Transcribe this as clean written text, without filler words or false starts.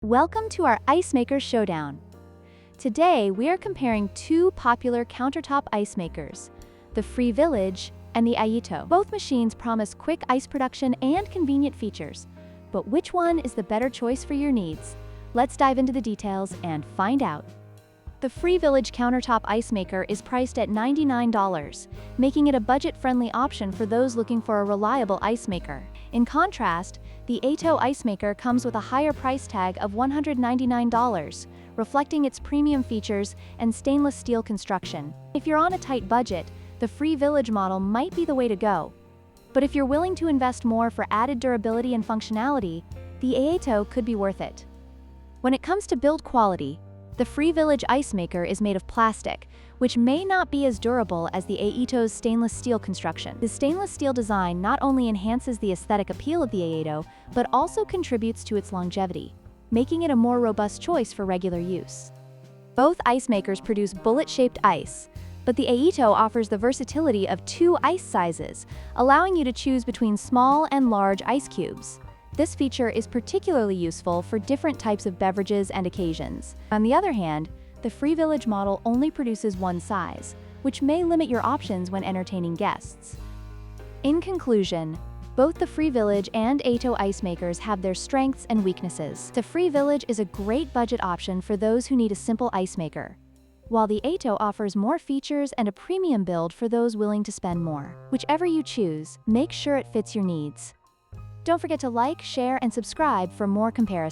Welcome to our Ice Maker Showdown. Today, we are comparing two popular countertop ice makers, the Free Village and the Aeitto. Both machines promise quick ice production and convenient features, but which one is the better choice for your needs? Let's dive into the details and find out. The Free Village countertop ice maker is priced at $99, making it a budget-friendly option for those looking for a reliable ice maker. In contrast, the Aeitto ice maker comes with a higher price tag of $199, reflecting its premium features and stainless steel construction. If you're on a tight budget, the Free Village model might be the way to go. But if you're willing to invest more for added durability and functionality, the Aeitto could be worth it. When it comes to build quality, the Free Village ice maker is made of plastic, which may not be as durable as the Aeitto's stainless steel construction. The stainless steel design not only enhances the aesthetic appeal of the Aeitto, but also contributes to its longevity, making it a more robust choice for regular use. Both ice makers produce bullet-shaped ice, but the Aeitto offers the versatility of two ice sizes, allowing you to choose between small and large ice cubes. This feature is particularly useful for different types of beverages and occasions. On the other hand, the Free Village model only produces one size, which may limit your options when entertaining guests. In conclusion, both the Free Village and Aeitto ice makers have their strengths and weaknesses. The Free Village is a great budget option for those who need a simple ice maker, while the Aeitto offers more features and a premium build for those willing to spend more. Whichever you choose, make sure it fits your needs. Don't forget to like, share, and subscribe for more comparisons.